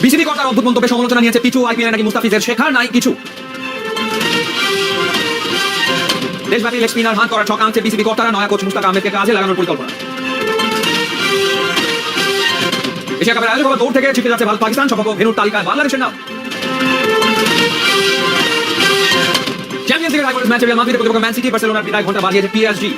BCB কর্তার অদ্ভুত মন্তব্যে সমালোচনা নিয়েছে পিছু আইপিএল নাকি মুস্তাফিজের শেখার নাই কিছু। দেশব্যাপী লেগ স্পিনার হাত করার ছক আনছে বিসিবি কর্তারা, নয়া কোচ মুস্তাক আহমেদকে কাজে লাগানোর পরিকল্পনা। এশিয়া কাপের আয়োজক দৌড় থেকে ছিটকে যাচ্ছে ভারত পাকিস্তান, সম্ভাব্য ভেন্যুর তালিকায় বাংলাদেশের নাম। চ্যাম্পিয়ন্স লিগের রাইভালরি ম্যাচে রিয়াল মাদ্রিদের প্রতিপক্ষ ম্যান সিটি বার্সেলোনার বিদায় ঘন্টা বাজিয়েছে পিএসজি।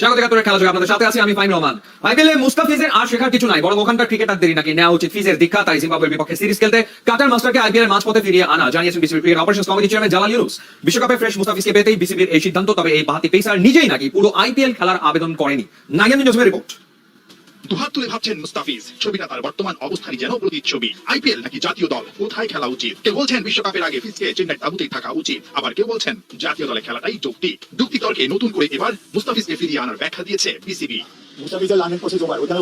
স্বাগত একাত্তরের খেলা যোগে আপনাদের সাথে আছি আমি ফাইম রহমান। আইপিএলে মুস্তাফিজের আর শেখার কিছু নাই, বরং ওখানকার ক্রিকেটারদেরই নাকি নেওয়া উচিত ফিজের দীক্ষা। তাই জিম্বাবুয়ের বিপক্ষে সিরিজ খেলতে কাটার মাস্টারকে আইপিএলের মাঝপথে ফিরিয়ে আনা জানিয়েছেন বিসিবির cricket operations committee chairman Jalal Yunus. বিশ্বকাপে ফ্রেশ মুস্তাফিজকে পেতেই বিসিবির এই সিদ্ধান্ত। তবে এই বাহাতি পেসার নিজেই নাকি পুরো আইপিএল খেলার আবেদন করেনি। নাইয়ান জোসেফের রিপোর্ট। দুহাত তুলে ভাবছেন মুস্তাফিজ, ছবিটা তার বর্তমান অবস্থারই যেন প্রতিচ্ছবি। আইপিএল নাকি জাতীয় দল, কোথায় খেলা উচিত? কেউ বলছেন বিশ্বকাপের আগে ফিজকে চেন্নাই তাঁবুতেই থাকা উচিত, আবার কেউ বলছেন জাতীয় দলে খেলাটাই যৌক্তিক। যুক্তি তর্কে নতুন করে এবার মুস্তাফিজকে ফিরিয়ে আনার ব্যাখ্যা দিয়েছে বিসিবি। মুস্তাফিজের লার্নিং প্রসেস ওভার, ওখানে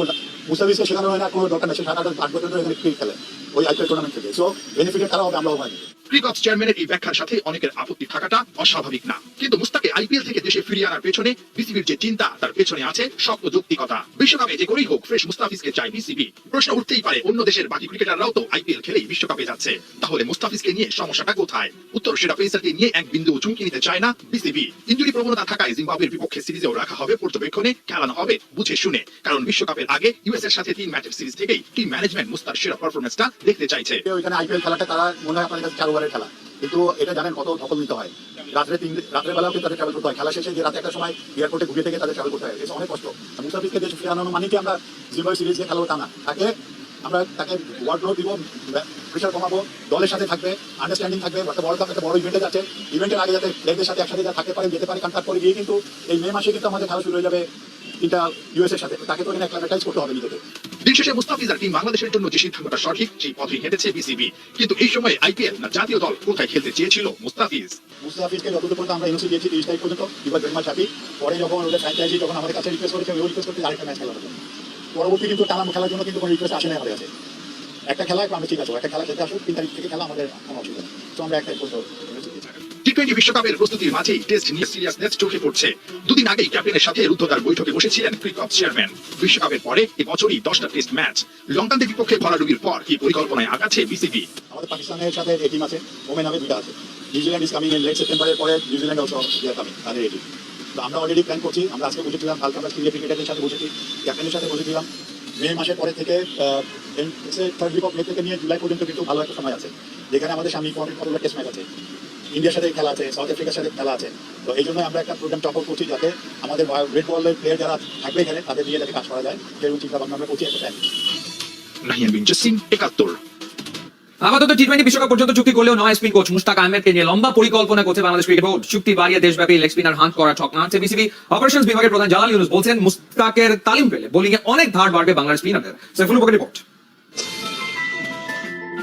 মুস্তাফিজকে শেখানো হয় না, কোনো দরকার নেই। সে 7-8 বছর ধরে এখানে ক্রিকেট খেলে ওই আইপিএল টুর্নামেন্ট থেকে। সো বেনিফিটের খেলা হবে, আমরা ওভার। ক্রিকেট চেয়ারম্যানের এই ব্যাখ্যার সাথে অনেকের আপত্তি থাকাটা অস্বাভাবিক না, কিন্তু মুস্তাকে আইপিএল থেকে দেশে ফিরিয়ে আনার পেছনে বিসিবির যে চিন্তা, তার পেছনে আছে শক্ত যৌক্তিকতা। বিশ্বকাপে যে করেই হোক ফ্রেশ মুস্তাফিজকে চাই বিসিবি। প্রশ্ন উঠতেই পারে, অন্য দেশের বাকি ক্রিকেটাররাও তো আইপিএল খেলেই বিশ্বকাপে যাচ্ছে, তাহলে মুস্তাফিজকে নিয়ে সমস্যাটা কোথায়? উত্তর, সেটা পেসারকে নিয়ে এক বিন্দু চুমকি নিতে চায় না বিসিবি। ইনজুরি প্রবণতা থাকায় জিম্বাবুয়ের বিপক্ষে সিরিজেও রাখা হবে পর্যবেক্ষণে, খেলানো হবে বুঝে শুনে। কারণ বিশ্বকাপের আগে ইউএস এর সাথে 3 ম্যাচের সিরিজ থেকেই টিম ম্যানেজমেন্ট মুস্তার সেরা পারফরম্যান্সটা দেখতে চাইছে। ওইখানে আইপিএল খেলাটা তারা মনে হয় আপনাদের কাছে 4 ওভারের খেলা, কিন্তু এটা জানেন কত ধকল নিতে হয়। রাত্রের বেলাও কিন্তু তাদের ট্রাভেল করতে হয়। খেলা শেষে যে রাতে একটা সময় এয়ারপোর্টে ঘুরে থেকে তাদের ট্রাভেল করতে হয়, এটা অনেক কষ্ট। মুস্তাফিজকে দেশে ফিরে আনানো মানে কি আমরা জিম্বাবুয়ে সিরিজে খেলাবো তা না। আমরা তাকে ওয়ার্কলোড দিব, প্রেশার কমাবো, দলের সাথে থাকবে, আন্ডারস্ট্যান্ডিং থাকবে। একটা বড় কাপ, একটা বড় ইভেন্টে যাচ্ছে, ইভেন্টের আগে যাতে প্লেয়ারদের সাথে একসাথে থাকতে পারে, যেতে পারে। কারণ তারপরে গিয়ে কিন্তু এই মে মাসে কিন্তু আমাদের খেলা শুরু হয়ে যাবে তিনটা ইউএস এর সাথে। তাকে তো এখানে অ্যাক্লামেটাইজ করতে হবে নিজেকে। দিন শেষে মুস্তাফিজ আর টিম বাংলাদেশের জন্য যে সিদ্ধান্তটা সঠিক, সেই পথেই হেঁটেছে বিসিবি। কিন্তু এই সময় আইপিএল না জাতীয় দল, কোথায় খেলতে চেয়েছিল মুস্তাফিজকে যতদূর পর্যন্ত আমরা এনওসি দিয়েছি 30 তারিখ পর্যন্ত, এবার ভেরি মাচ হ্যাপি। পরে যখন ওদের ফ্র্যাঞ্চাইজি যখন আমাদের কাছে রিকোয়েস্ট করেছে, ওই রিকোয়েস্ট করতে আরেকটা ম্যাচ খেলার জন্য। পরবর্তী কিন্তু টানা খেলার জন্য কিন্তু কোনো রিকোয়েস্ট আসে না আমাদের কাছে। একটা খেলা আমরা ঠিক আছে, একটা খেলা খেলতে আসুক, 3 তারিখ থেকে খেলা আমাদের কোনো অসুবিধা নেই। তো আমরা একটা পর্যন্ত টি-20 বিশ্বকাপের প্রস্তুতির মাঝেই টেস্ট নিয়ে সিরিয়াসনেস চোখে পড়ছে। দুদিন আগেই ক্যাপ্টেনের সাথে রুদ্ধতার বৈঠকে বসেছিলেন ক্রিকেট চেয়ারম্যান। বিশ্বকাপের পরে এবছরই 10টা টেস্ট ম্যাচ। লঙ্কানদের বিপক্ষে ভরাডুবির পর কি পরিকল্পনায় আগাচ্ছে বিসিবি? আমাদের পাকিস্তানের সাথে এই টিম আছে, ওমেন নামে 2টা আছে। New Zealand is coming in late সেপ্টেম্বরের পরে, New Zealand also they are coming, তাদের রেডি। তো আমরা অলরেডি প্ল্যান করছি। আমরা আজকে বসেছিলাম, কালকে আমরা সিনিয়র ক্রিকেটারদের সাথে বসেছি, ক্যাপ্টেনের সাথে বসেছিলাম। মে মাসের পরে থেকে 3rd উইক অফ মে থেকে নিয়ে জুলাই পর্যন্ত কিন্তু ভালো একটা সময় আছে, যেখানে আমাদের সামনে কতগুলো টেস্ট ম্যাচ আছে, ইন্ডিয়ার সাথে খেলা আছে, সাউথ আফ্রিকার সাথে খেলা আছে। তো এই জন্য আমরা একটা প্রোগ্রাম টপ আপ করছি, যাতে আমাদের রেড বলের প্লেয়ার যারা থাকবে এখানে, তাদের নিয়ে যাতে কাজ করা যায়, সেরকম চিন্তা ভাবনা আমরা করছি। একটা প্ল্যান। নাহিয়ান বিন জসিম, 71। আপাতত টি20 বিশ্বকাপ পর্যন্ত চুক্তি করলেও নয় স্পিন কোচ মুস্তাক আহমেদকে নিয়ে লম্বা পরিকল্পনা করছে বাংলাদেশ ক্রিকেট বোর্ড। চুক্তি বাড়িয়ে দেশব্যাপী লেগ স্পিনার হান্ট করা ছক নাড়ছে বিসিবি। অপারেশনস বিভাগের প্রধান জালাল ইউনুস বলছেন, মুস্তাকের তালিম পেলে বোলিং এ অনেক ধার বাড়বে বাংলাদেশ স্পিনারদের। সাইফুল হকের রিপোর্ট।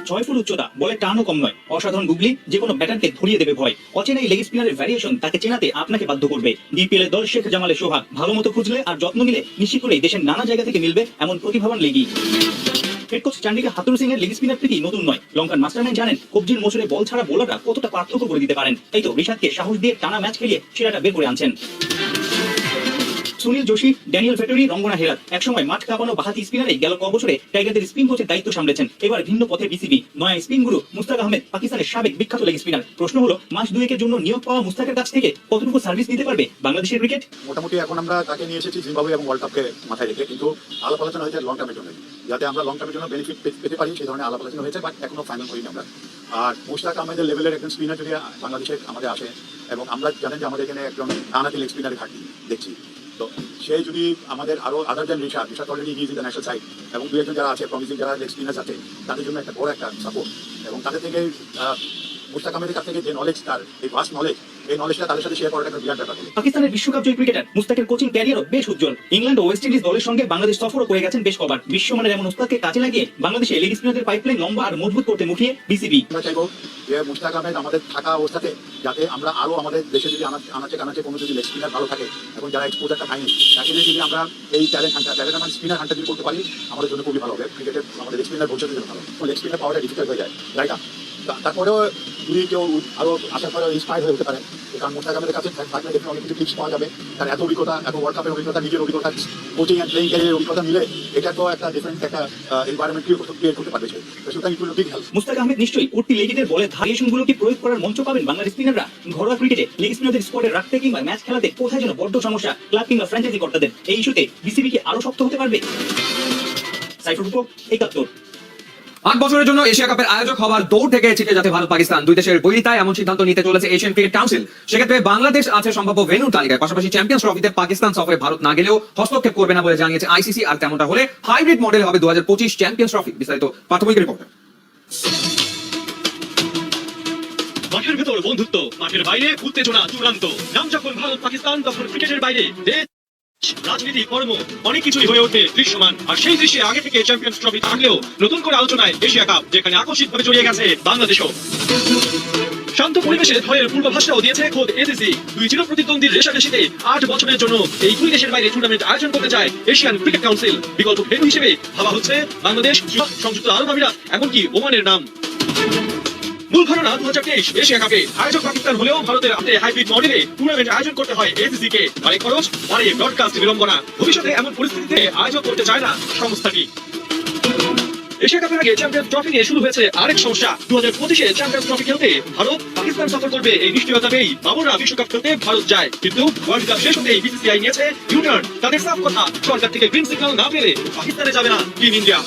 6 ফুট উচ্চতা, বলে টানও কম নয়, অসাধারণ গুগলি, যে কোনো ব্যাটারকে ধরিয়ে দেবে ভয়। অচেনা এই লেগ স্পিনারের ভ্যারিয়েশন তাকে চেনাতে আপনাকে বাধ্য করবে। বিপিএল এর দল শেখ জামালের সোহাগ, ভালো মতো খুঁজলে আর যত্ন নিলে নিশ্চিত করেই দেশের নানা জায়গা থেকে মিলবে এমন প্রতিভাবান লেগি। হেড কোচ চান্ডিকা হাতুরু সিং এর লেগ স্পিনার প্রীতি নতুন নয়। লঙ্কান মাস্টারম্যান জানেন কবজির মোচড়ে বল ছাড়া বোলাররা কতটা পার্থক্য করে দিতে পারেন। তাই তো রিশাদকে সাহস দিয়ে টানা ম্যাচ খেলিয়ে সেরাটা বের করে আনছেন। সুনীল যোশী, ড্যানিয়েল ভেটরি, রঙ্গনা হেরাত একসময় মাঠ কাঁপানো বাহাতি স্পিনারে গেল বছরে টাইগারদের স্পিন কোচের দায়িত্ব সামলেছেন। এবার ভিন্ন পথে বিসিবি। নয়া স্পিন গুরু মুস্তাক আহমেদ, পাকিস্তানের সাবেক বিখ্যাত লেগ স্পিনার। প্রশ্ন হলো, মাস 2 জন্য নিয়োগ পাওয়া মুস্তাকের কাছ থেকে কতটুকু সার্ভিস দিতে পারবে বাংলাদেশের ক্রিকেট? মোটামুটি এখন আমরা তাকে নিয়ে এসেছি জিম্বাবুয়ে এবং ওয়ার্ল্ড কাপকে মাথায় রেখে, কিন্তু আলাপ আলোচনা হয়েছে লং টার্মের জন্য, যাতে আমরা লং টার্মের জন্য বেনিফিট পেতে পারি, সেই ধরনের আলাপ আলোচনা হয়েছে, বাট এখনো ফাইনাল করিনি আমরা। আর মুস্তাক আহমেদের লেভেলের একজন স্পিনার যদি বাংলাদেশে আমাদের আসে, এবং আমরা জানেন যে আমাদের এখানে একজন ডানহাতি লেগ স্পিনারের ঘাটতি দেখছি, তো সে যদি আমাদের আরো other than Rishad already is international side, এবং 2-1 যারা আছে প্রমিসিং যারা লেগ স্পিনার আছে, তাদের জন্য একটা বড় একটা সাপোর্ট। এবং তাদের থেকে মুস্তাক আহমেদের কাছ থেকে যে নলেজ, তার এই ভাস্ট নলেজ, এই নলেজটা তাদের সাথে শেয়ার করাটা একটা বিরাট ব্যাপার। পাকিস্তানের বিশ্বকাপ জয়ী ক্রিকেটার মুস্তাকের কোচিং ক্যারিয়ারও বেশ উজ্জ্বল। ইংল্যান্ড ও ওয়েস্ট ইন্ডিজ দলের সঙ্গে বাংলাদেশ সফরও করে গেছেন বেশ কবার। বিশ্বমানের এমন উস্তাদকে কাজে লাগিয়ে বাংলাদেশে লেগ স্পিনারদের পাইপলাইন লম্বা আর মজবুত করতে মুখিয়ে বিসিবি। আমরা চাইবো যে মুস্তাক আহমেদ আমাদের থাকা অবস্থাতে যাতে আমরা আরো আমাদের দেশে যদি আনাচে কানাচে কোনো যদি লেগ স্পিনার ভালো থাকে, এবং যারা এক্সপোজারটা পাইনি, তাকে যদি আমরা এই ট্যালেন্ট আমার স্পিনার হান্টার যদি করতে পারি, আমাদের জন্য খুবই ভালো হবে। ক্রিকেটের আমাদের লেগ স্পিনার ভবিষ্যতের জন্য ভালো। লেগ স্পিনার পাওয়াটা ডিফিকাল্ট হয়ে যায়, রাইট? তারপরেও যদি কেউ আরো আসার পরে ইন্সপায়ার হয়ে উঠতে পারে, কারণ মোস্তাক আমাদের কাছে থাকলে দেখুন অনেক কিছু টিপস পাওয়া যাবে। তার এত অভিজ্ঞতা, এত ওয়ার্ল্ড কাপের অভিজ্ঞতা, নিজের অভিজ্ঞতা, কোচিং অ্যান্ড প্লেইং ক্যারিয়ারের অভিজ্ঞতা মিলে এটা তো একটা ডিফারেন্ট একটা এনভায়রনমেন্ট ক্রিয়েট করতে পারবে সে। সুতরাং it will big help. Mushtaq Ahmed নিশ্চয়ই উঠতি লেগেদের বলে ভ্যারিয়েশনগুলো কি প্রয়োগ করার মঞ্চ পাবেন বাংলাদেশ স্পিনাররা। ঘরোয়া ক্রিকেটে লেগ স্পিনারদের স্কোয়াডে রাখতে কিংবা ম্যাচ খেলাতে কোথায় যেন বড্ড সমস্যা ক্লাব কিংবা ফ্র্যাঞ্চাইজি কর্তাদের। এই ইস্যুতে বিসিবি কি আরো শক্ত হতে পারবে? সাইফুল রূপক, ৭১। ৮ বছরের জন্য এশিয়া কাপের আয়োজক হওয়ার দৌড় থেকে ছিটকে যাচ্ছে ভারত পাকিস্তান। দুই দেশের বৈরিতায় এমন সিদ্ধান্ত নিতে চলেছে এশিয়ান ক্রিকেট কাউন্সিল। সেক্ষেত্রে বাংলাদেশ আছে সম্ভাব্য ভেন্যুর তালিকায়। পাশাপাশি চ্যাম্পিয়ন্স ট্রফিতে পাকিস্তান সফরে ভারত না গেলেও হস্তক্ষেপ করবে না বলে জানিয়েছে আইসিসি। আর তেমনটা হলে হাইব্রিড মডেল হবে 2025 চ্যাম্পিয়ন্স ট্রফি। বিস্তারিত প্রাথমিক রিপোর্ট। মাঠের ভেতর বন্ধুত্ব, মাঠের বাইরে উত্তেজনা চূড়ান্ত। নাম যখন ভারত পাকিস্তান, তখন ক্রিকেটের বাইরে দেশ, রাজনীতি, কর্ম অনেক কিছুই হয়ে ওঠে দৃশ্যমান। আর সেই দৃশ্যে আগে থেকে চ্যাম্পিয়ন্স ট্রফি থাকলেও নতুন করে আলোচনায় এশিয়া কাপ, যেখানে আকস্মিকভাবে জড়িয়ে গেছে বাংলাদেশও। শান্ত পরিবেশে ভয়ের পূর্বাভাসটাও দিয়েছে খোদ এসিসি। দুই চিরপ্রতিদ্বন্দ্বীর রেষারেষিতে 8 বছরের জন্য এই দুই দেশের বাইরে টুর্নামেন্ট আয়োজন করতে চায় এশিয়ান ক্রিকেট কাউন্সিল। বিকল্প ভেন্যু হিসেবে ভাবা হচ্ছে বাংলাদেশ, সংযুক্ত আরব আমিরাত, এমনকি ওমানের নাম। মূল ধারণা 2023 এশিয়া কাপে আয়োজক পাকিস্তান হলেও ভারতের হাতে হাইব্রিড মডেলে টুর্নামেন্ট আয়োজন করতে হয় এসিসি কে। বাড়ে খরচ, বাড়ে ব্রডকাস্ট বিড়ম্বনা। ভবিষ্যতে এমন পরিস্থিতিতে আয়োজক করতে চায় না সংস্থাটি। এশিয়া কাপের আগে চ্যাম্পিয়ন্স ট্রফি নিয়ে শুরু হয়েছে আরেক সমস্যা। 2025-এ চ্যাম্পিয়ন্স ট্রফি খেলতে ভারত পাকিস্তান সফর করবে, এই নিশ্চয়তা পেয়েই বাবররা বিশ্বকাপ খেলতে ভারত যায়। কিন্তু ওয়ার্ল্ড কাপ শেষ হতেই বিসিসিআই নিয়েছে ইউটার্ন। তাদের সাফ কথা, সরকার থেকে গ্রিন সিগন্যাল না পেলে পাকিস্তানে যাবে না টিম ইন্ডিয়া।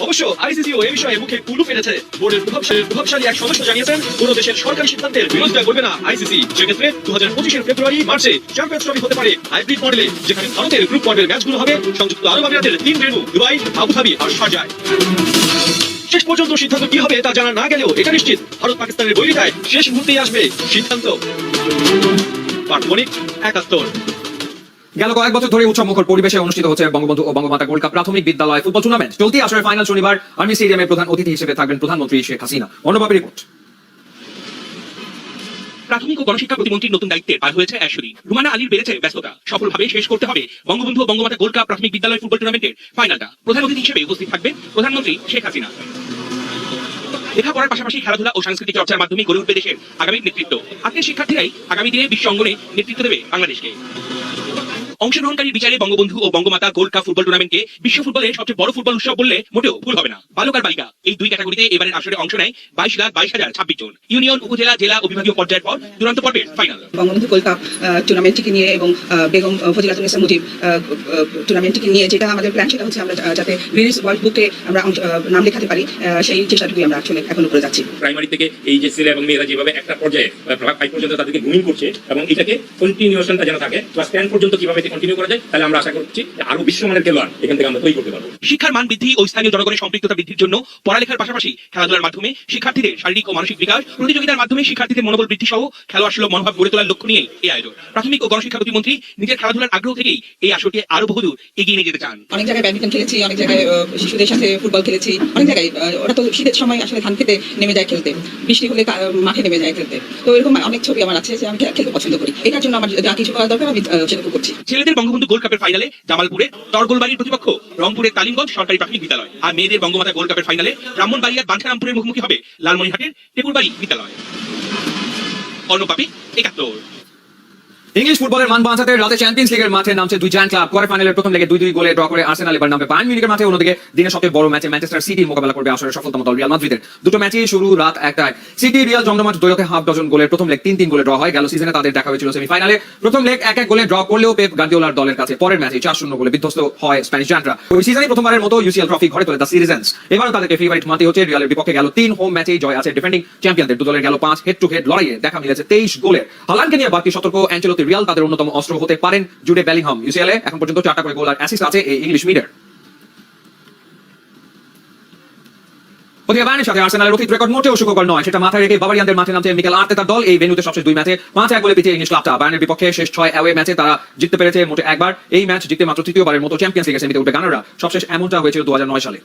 অবশ্য আইসিসিও এই বিষয়ে মুখে কুলু ফেলেছে। বোর্ডের প্রভাবশালী এক সদস্য জানিয়েছেন, কোন দেশের সরকারি সিদ্ধান্তের বিরোধিতা করবে না আইসিসি। সেক্ষেত্রে 2025-এর ফেব্রুয়ারি মার্চে চ্যাম্পিয়ন্স ট্রফি হতে পারে হাইব্রিড মডেলে, যেখানে ভারতের গ্রুপ পর্বের ম্যাচগুলো হবে সংযুক্ত আরব আমিরাতের 3 ভেন্যু দুবাই, আবুধাবি আর শারজায়। শেষ পর্যন্ত সিদ্ধান্ত কি হবে তা জানা না গেলেও এটা নিশ্চিত, ভারত পাকিস্তানের বৈরিতায় শেষ মুহূর্তেই আসবে সিদ্ধান্ত। পার্থবণিক, ৭১। গেল কয়েক বছর ধরে উৎসব মুখর পরিবেশে অনুষ্ঠিত হচ্ছে বঙ্গবন্ধু ও বঙ্গমাতা গোল্ড কাপ প্রাথমিক বিদ্যালয় ফুটবল টুর্নামেন্ট। চলতি আসরের ফাইনাল শনিবার আর্মি স্টেডিয়ামে প্রধান অতিথি হিসেবে থাকবেন প্রধানমন্ত্রী শেখ হাসিনা। অন্যভাবে রিপোর্ট। প্রাথমিক ও গণশিক্ষা প্রতিমন্ত্রীর নতুন দায়িত্বে পার হয়েছে 1 দিন। রুমানা আলীর বেড়েছে ব্যস্ততা। সফলভাবে শেষ করতে হবে বঙ্গবন্ধু ও বঙ্গমাতা গোল্ড কাপ প্রাথমিক বিদ্যালয় ফুটবল টুর্নামেন্টের ফাইনালটা। প্রধান অতিথি হিসেবে উপস্থিত থাকবেন প্রধানমন্ত্রী শেখ হাসিনা। লেখাপড়ার পাশাপাশি খেলাধুলা ও সাংস্কৃতিক চর্চার মাধ্যমে গড়ে উঠবে দেশের আগামী নেতৃত্ব। আজকের শিক্ষার্থীরাই আগামী দিনে বিশ্ব অঙ্গনে নেতৃত্ব দেবে বাংলাদেশকে। অংশগ্রহণকারী বিচারে বঙ্গবন্ধু ও বঙ্গমাতা গোল্ড কাপ ফুটবল টুর্নামেন্টকে বিশ্ব ফুটবলের সবচেয়ে বড় ফুটবল উৎসব বললে মোটেও ভুল হবে না। বালক আর বালিকা এই দুই ক্যাটাগরিতে এবারের আসরে অংশ নেয় 22,22,026 জন। ইউনিয়ন, উপজেলা, জেলা ও বিভাগীয় পর্যায়ের পর চূড়ান্ত পর্বের ফাইনাল। বঙ্গবন্ধু গোল্ড কাপ টুর্নামেন্টটিকে নিয়ে এবং বেগম ফজিলাতুন্নেসা মুজিব টুর্নামেন্টটিকে নিয়ে যেটা আমাদের প্ল্যান, সেটা হচ্ছে আমরা যাতে গিনেস ওয়ার্ল্ড বুকে আমরা নাম লেখাতে পারি, সেই চেষ্টাটুকুই আমরা আসলে এখন করে যাচ্ছি। প্রাইমারি থেকে এই যে ছেলে এবং মেয়েরা যেভাবে একটা পর্যায়ে ক্লাস 5 পর্যন্ত তাদেরকে গ্রুমিং করছে এবং এটাকে কন্টিনিউশনটা যেন থাকে ক্লাস 10 পর্যন্ত কিভাবে কন্টিনিউ করা যায়, তাহলে আমরা আশা করছি যে আরো বিশ্বমানের খেলোয়াড় এখান থেকে আমরা তৈরি করতে পারবো। শিক্ষার মান বৃদ্ধি ও স্থানীয় জনগণের সম্পৃক্ততা বৃদ্ধির জন্য পড়ালেখার পাশাপাশি খেলাধুলার মাধ্যমে শিক্ষার্থীদের শারীরিক ও মানসিক বিকাশ, প্রতিযোগিতার মাধ্যমে শিক্ষার্থীদের মনোবল বৃদ্ধি সহ খেলোয়াড় সুলভ মনোভাব গড়ে তোলার লক্ষ্য নিয়ে এই আয়োজন। প্রাথমিক ও গণশিক্ষা প্রতিমন্ত্রী নিজের খেলাধুলার আগ্রহ থেকেই এই আসরকে আরো বহুদূর এগিয়ে নিয়ে যেতে চান। অনেক জায়গায় ব্যাডমিন্টন খেলেছি, অনেক জায়গায় শিশুদের সাথে ফুটবল খেলেছি, অনেক জায়গায় ওরা তো শীতের সময় আসলে ধান খেতে নেমে যায় খেলতে, বৃষ্টি হলে মাঠে নেমে যায় খেলতে। তো এরকম অনেক ছবি আমার আছে যে আমি খেলতে পছন্দ করি। এটার জন্য আমার যা কিছু করা দরকার আমি সেটুকু করছি। ছেলেদের বঙ্গবন্ধু গোল্ড কাপের ফাইনালে জামালপুরের তরগোলবাড়ির প্রতিপক্ষ রংপুরের তালিমগঞ্জ সরকারি প্রাথমিক বিদ্যালয়, আর মেয়েদের বঙ্গমাতা গোল্ড কাপের ফাইনালে ব্রাহ্মণবাড়িয়ার বাঞ্ছারামপুরের মুখোমুখি হবে লালমনিরহাটের টেকুরবাড়ি বিদ্যালয়। অর্ণপাপি, ৭১। ইংলিশ ফুটবলের মান বাঁচাতে রাতে চ্যাম্পিয়ন্স লিগের মাঠে নামছে দুই জায়ান্ট ক্লাব। কোয়ার্টার ফাইনালের প্রথম লেগে 2-2 গোলে ড্র করে আর্সেনাল এবার নামবে বায়ার্ন মিউনিখের মাঠে। অন্যদিকে দিনের সবচেয়ে বড় ম্যাচে ম্যানচেস্টার সিটি মোকাবেলা করবে আসরের সফলতম দল রিয়াল মাদ্রিদের। দুটো ম্যাচই শুরু রাত 1টায়। সিটি রিয়াল জমজমাট দ্বৈরথে হাফ ডজন গোলের প্রথম লেগ 3-3 গোলে ড্র হয়। গেল সিজনে তাদের দেখা হয়েছিল সেমিফাইনালে। প্রথম লেগ 1-1 গোলে ড্র করলেও পেপ গার্দিওলার দলের কাছে পরের ম্যাচে 4-0 গোলে বিধ্বস্ত হয় স্প্যানিশ জায়ান্টরা। ওই সিজনে প্রথমবারের মতো ইউসিএল ট্রফি ঘরে তোলে দ্য সিটিজেন্স। এবারও তাদেরকে ফেভারিট মানতে হচ্ছে। রিয়ালের বিপক্ষে গেল 3 হোম ম্যাচেই জয় আছে ডিফেন্ডিং চ্যাম্পিয়নদের। দু দলের গেল 5 হেড টু হেড লড়াইয়ে দেখা মিলেছে 23 গোলের। হালান্ডকে নিয়ে বাড়তি সতর্ক অ্যানচেলোতি। রিয়াল তাদের অন্যতম অস্ত্র হতে পারেন জুডে বেলিংহাম। ইউসিএলে এখন পর্যন্ত 4টা করে গোল আর অ্যাসিস্ট আছে এই ইংলিশ মিডের। ওদিকে বায়ার্নের সাথে আর্সেনালের অতীত রেকর্ড মোটেও সুখকর নয়। সেটা মাথায় রেখে বাভারিয়ানদের মাঠে নামছে মিকেল আর্তেতার দল। এই ভেন্যুতে সবশেষ 2 ম্যাচে 5-1 গোলে পিছিয়ে ইংলিশ ক্লাবটা। বায়ার্নের বিপক্ষে শেষ 6 অ্যাওয়ে ম্যাচে তারা জিততে পেরেছে মোটে একবার। এই ম্যাচ জিততে মাত্র তৃতীয়বারের মতো চ্যাম্পিয়ন্স লিগের সেমিতে উঠবে গানাররা। সবশেষ এমনটা হয়েছিল 2009 সালে।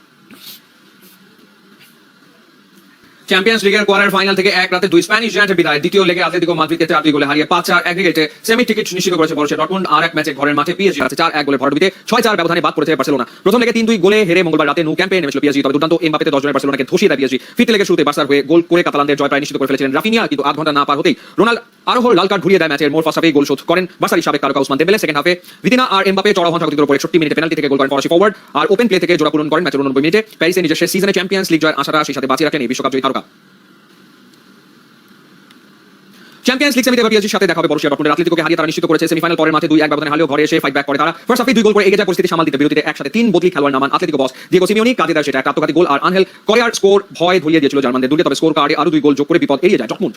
চ্যাম্পিয়ন্স লিগের কোয়ার্টার ফাইনাল থেকে এক রাতে দুই স্প্যানিশ জায়ান্টের বিদায়। দ্বিতীয় লেগে আতলেতিকো মাদ্রিদকে 4 গোলে হারিয়ে 5-4 অ্যাগ্রিগেটে সেমি টিকিট নিশ্চিত করেছে বরুসিয়া ডর্টমুন্ড। আর এক ম্যাচে ঘরের মাঠে পিএসজি আছে 4-1 গোলে ভরাডুবিতে 6-4 ব্যবধানে বাদ পড়েছে বার্সেলোনা। প্রথম লেগে 3-2 গোলে হেরে মঙ্গলবার রাতে ন্যু ক্যাম্পে নেমেছিল পিএসজি। তবে দুর্দান্ত এমবাপেতে 10 জনের বার্সেলোনাকে ধসিয়ে দেয় পিএসজি। ফিরতি লেগের শুরুতে বার্সার হয়ে গোল করে কাতালানদের জয় প্রায় নিশ্চিত করে ফেলেছিলেন রাফিনিয়া, কিন্তু আধ ঘন্টা না পার হতেই রোনাল্ড আরোহর লাল কার্ড ঘুরিয়ে দেয় ম্যাচের মোর ফার্স্ট হাফে গোল শোধ করেন বার্সার সাবেক তারকা উসমান দেম্বেলে। সেকেন্ড হাফে ভিতিনা আর এমবাপে চড়াও হন স্বাগতিকের উপর 61 মিনিটে পেনাল্টি থেকে গোল করেন ফরাসি ফরওয়ার্ড। আর ওপেন প্লে থেকে জোড়া পূরণ করেন ম্যাচের 89 মিনিটে। প্যারিসে নিজের শেষ সিজনে চ্যাম্পিয়ন্স লিগ জয়ের আশাটা সেই সাথে বাঁচিয়ে রাখেন এই বিশ্বকাপ জয়ী তারকা। চ্যাম্পিয়ন্স লিগ সেমিতে পিএসজির সাথে দেখা হবে বরুসিয়া ডর্টমুন্ডের। আতলেতিকোকে হারিয়ে তারা নিশ্চিত করেছে সেমিফাইনাল। পরের মাঠে 2-1 ব্যবধানে হারলেও ঘরে এসে ফাইট ব্যাক করে তারা। ফার্স্ট হাফে 2 গোল করে এগিয়ে যায় পরিস্থিতি সামাল দিতে বিরতিতে একসাথে 3 বদলি খেলোয়াড় নামান আতলেতিকো বস দিয়েগো সিমিওনি। কাজে দেয় সেটা একটা আত্মঘাতী গোল। আর আনহেল করিয়ার স্কোর ভয় ধরিয়ে দিয়েছিল জার্মানদের দুর্গে। তবে স্কোর কার্ডে আরো 2 গোল যোগ করে বিপদ এড়িয়ে যায় ডর্টমুন্ড।